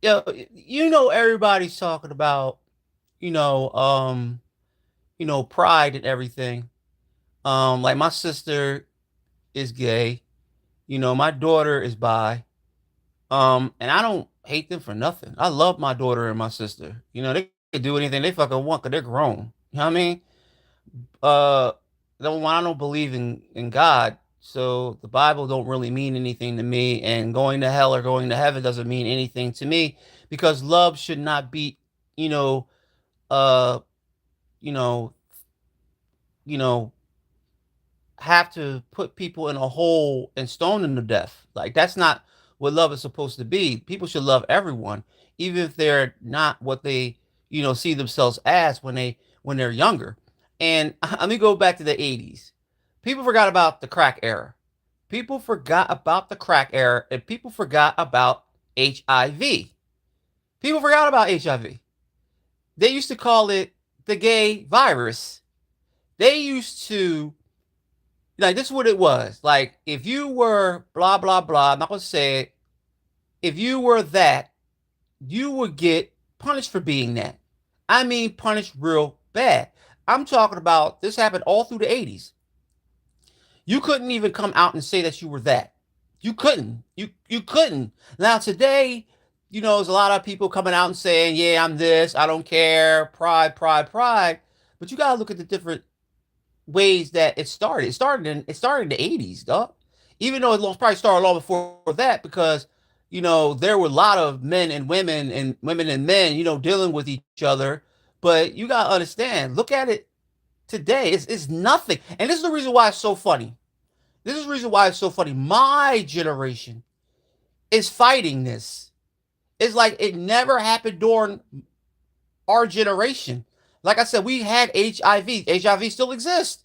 Yeah, everybody's talking about, you know, um, pride and everything. Like my sister is gay, my daughter is bi. And I don't hate them for nothing. I love my daughter and my sister. They can do anything they fucking want because they're grown. You know what I mean? Uh, I don't believe in God, so the Bible don't really mean anything to me. And going to hell or going to heaven doesn't mean anything to me because love should not be, you know, uh, you know, you know, have to put people in a hole and stone them to death. Like that's not what love is supposed to be. People should love everyone, even if they're not what they, see themselves as when they're younger. And let me go back to the 80's. People forgot about the crack era. People forgot about the crack era and people forgot about HIV. People forgot about HIV. They used to call it the gay virus. They used to like this is what it was. Like if you were blah blah blah, I'm not gonna say it. If you were that, you would get punished for being that. I mean punished real bad. I'm talking about this happened all through the 80's. You couldn't even come out and say that you were that. You couldn't. You couldn't. Now today, there's a lot of people coming out and saying, "Yeah, I'm this. I don't care. Pride, pride, pride." But you gotta look at the different ways that it started. It started in the 80's, dog. Even though it probably started long before that, because there were a lot of men and women and men, dealing with each other. But you gotta understand, look at it today. It's nothing, and this is the reason why it's so funny. This is the reason why it's so funny. My generation is fighting this. It's like it never happened during our generation. Like I said, we had HIV. HIV still exists.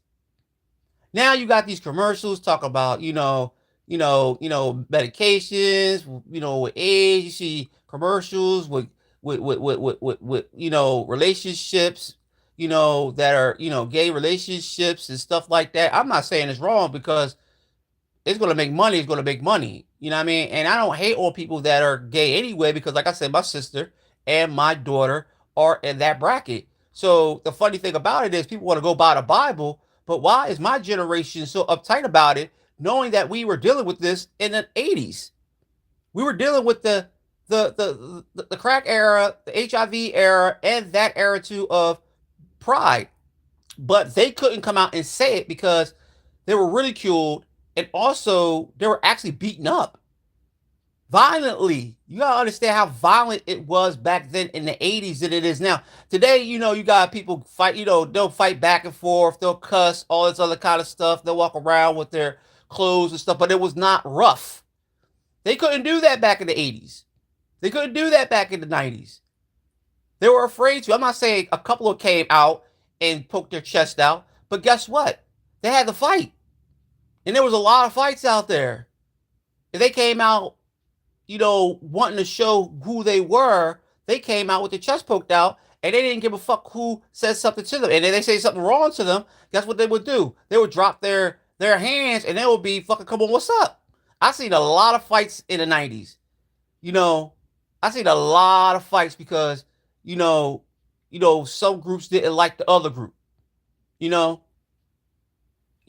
Now you got these commercials talk about, medications, with age. You see commercials with relationships, that are, gay relationships and stuff like that. I'm not saying it's wrong because it's gonna make money, it's gonna make money. You know what I mean? And I don't hate all people that are gay anyway, because like I said, my sister and my daughter are in that bracket. So the funny thing about it is people want to go by the Bible, but why is my generation so uptight about it, knowing that we were dealing with this in the 80's? We were dealing with the crack era, the HIV era, and that era too of pride. But they couldn't come out and say it because they were ridiculed and also they were actually beaten up violently. You gotta understand how violent it was back then in the 80's than it is now. Today, you got people fight, they'll fight back and forth, they'll cuss, all this other kind of stuff. They'll walk around with their clothes and stuff, but it was not rough. They couldn't do that back in the 80's. They couldn't do that back in the 90's. They were afraid to. I'm not saying a couple of came out and poked their chest out, but guess what? They had to fight. And there was a lot of fights out there. If they came out, wanting to show who they were, they came out with their chest poked out and they didn't give a fuck who said something to them. And if they say something wrong to them, guess what they would do? They would drop their hands and they would be fucking, come on, what's up? I seen a lot of fights in the 90's. You know, I seen a lot of fights because, you know, some groups didn't like the other group, you know.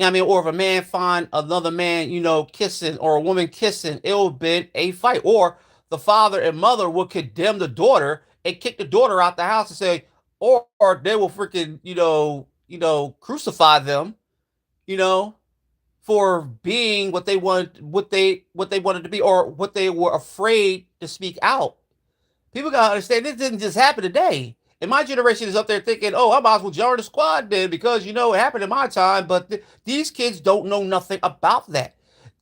I mean, or if a man find another man, kissing, or a woman kissing, it will be a fight. Or the father and mother will condemn the daughter and kick the daughter out the house and say, or they will freaking, crucify them, you know, for being what they wanted, what they wanted to be, or what they were afraid to speak out. People gotta understand this didn't just happen today. And my generation is up there thinking, "Oh, I might as well join the squad then because it happened in my time." But these kids don't know nothing about that.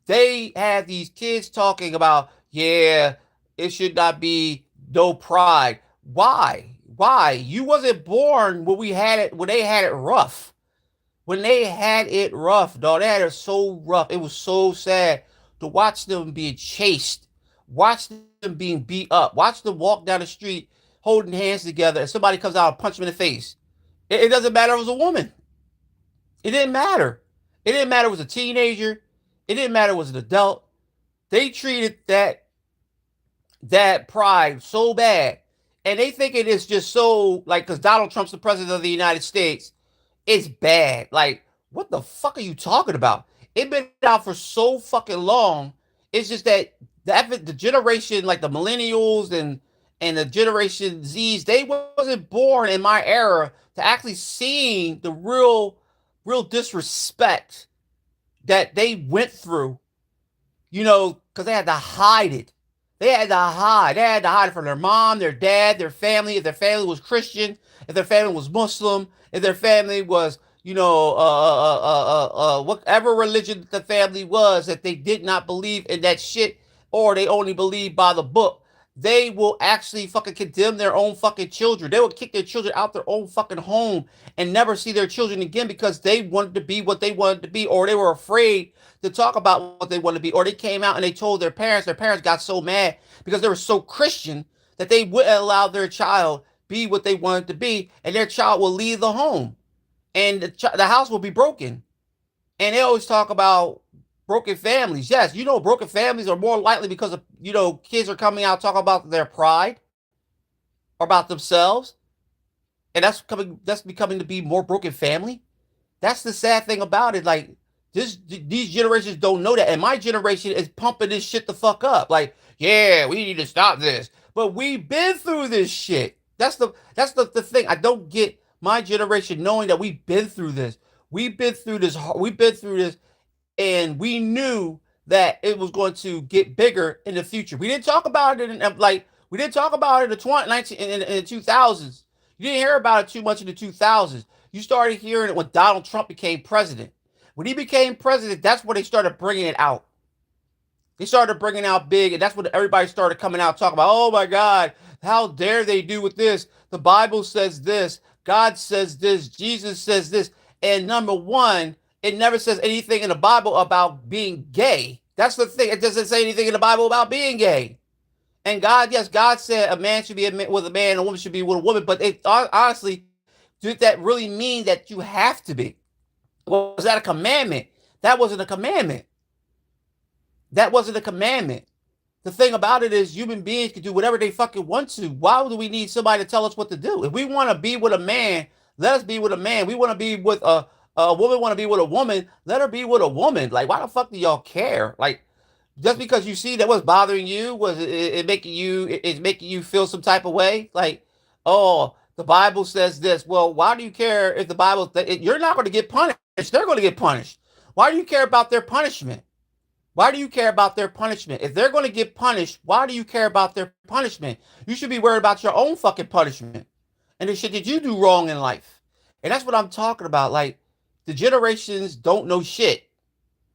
They have these kids talking about, "Yeah, it should not be no pride." Why? Why? You wasn't born when we had it when they had it rough. When they had it rough, dog, they had it so rough. It was so sad to watch them being chased, watch them being beat up, watch them walk down the street holding hands together, and somebody comes out and punch them in the face. It doesn't matter if it was a woman. It didn't matter. It didn't matter if it was a teenager. It didn't matter if it was an adult. They treated that that pride so bad, and they think it is just so like because Donald Trump's the president of the United States, it's bad. Like, what the fuck are you talking about? It been out for so fucking long. It's just that the generation like the millennials and the generation Z's, they wasn't born in my era to actually seeing the real disrespect that they went through, because they had to hide it. They had to hide. They had to hide it from their mom, their dad, their family. If their family was Christian, if their family was Muslim, if their family was, whatever religion the family was, that they did not believe in that shit, or they only believe by the book, they will actually fucking condemn their own fucking children. They will kick their children out their own fucking home and never see their children again because they wanted to be what they wanted to be, or they were afraid to talk about what they wanted to be, or they came out and they told their parents. Their parents got so mad because they were so Christian that they wouldn't allow their child be what they wanted to be, and their child will leave the home, and the house will be broken. And they always talk about broken families. Yes, broken families are more likely because of kids are coming out talking about their pride or about themselves, and that's becoming to be more broken family. That's the sad thing about it. Like these generations don't know that, and my generation is pumping this shit the fuck up. Like, yeah, we need to stop this, but we've been through this shit. That's the thing. I don't get my generation knowing that we've been through this. We've been through this. We've been through this, and we knew that it was going to get bigger in the future. We didn't talk about it we didn't talk about it in the 2019 in the 2000s. You didn't hear about it too much in the 2000s. You started hearing it when Donald Trump became president. When he became president, that's when they started bringing it out. They started bringing out big, and that's when everybody started coming out talking about, oh my God, how dare they do with this? The Bible says this, God says this, Jesus says this. And number one, it never says anything in the Bible about being gay. That's the thing. It doesn't say anything in the Bible about being gay. And God, yes, God said a man should be with a man, and a woman should be with a woman. But honestly, did that really mean that you have to be? Was that a commandment? That wasn't a commandment. That wasn't a commandment. The thing about it is human beings can do whatever they fucking want to. Why do we need somebody to tell us what to do? If we want to be with a man, let us be with a man. We want to be with a woman, want to be with a woman, let her be with a woman. Like, why the fuck do y'all care? Like, just because you see that what's bothering you, was it making you it's making you feel some type of way? Like, oh, the Bible says this. Well, why do you care if the Bible you're not going to get punished? They're going to get punished. Why do you care about their punishment? Why do you care about their punishment? If they're going to get punished, why do you care about their punishment? You should be worried about your own fucking punishment and the shit that you do wrong in life. And that's what I'm talking about. Like, the generations don't know shit.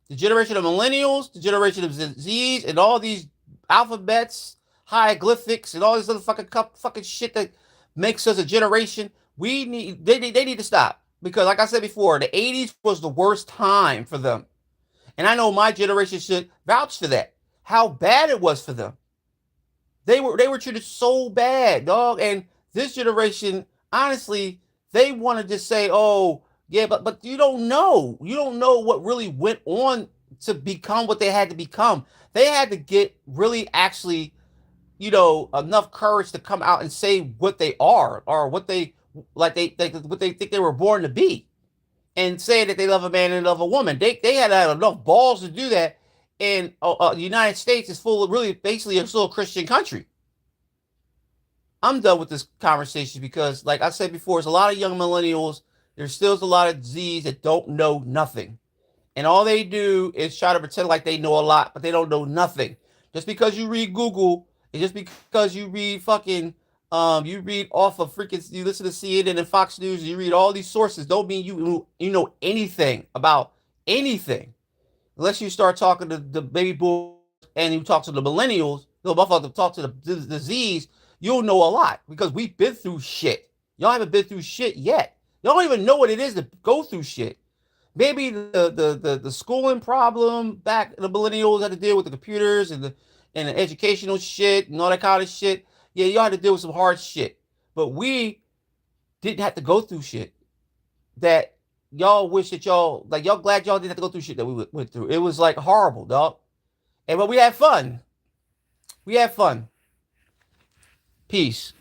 The generation of millennials, the generation of Z's, and all these alphabets, hieroglyphics, and all this other fucking shit that makes us a generation. They need to stop, because, like I said before, the 80's was the worst time for them. And I know my generation should vouch for that. How bad it was for them. They were treated so bad, dog. And this generation, honestly, they want to just say, "Oh, yeah," but you don't know. You don't know what really went on to become what they had to become. They had to get really actually, enough courage to come out and say what they are, or what what they think they were born to be, and say that they love a man and love a woman. They had to have enough balls to do that. And the United States is full of really basically a still Christian country. I'm done with this conversation because, like I said before, there's a lot of young millennials. There's still a lot of Z's that don't know nothing. And all they do is try to pretend like they know a lot, but they don't know nothing. Just because you read Google, and just because you read you read off of you listen to CNN and Fox News, and you read all these sources, don't mean you know anything about anything. Unless you start talking to the baby boomers and you talk to the millennials, talk to the Z's, you'll know a lot, because we've been through shit. Y'all haven't been through shit yet. Y'all don't even know what it is to go through shit. Maybe the schooling problem back the millennials had to deal with the computers and the educational shit and all that kind of shit. Yeah, y'all had to deal with some hard shit. But we didn't have to go through shit that y'all wish that y'all glad y'all didn't have to go through shit that we went through. It was like horrible, dog. But we had fun. We had fun. Peace.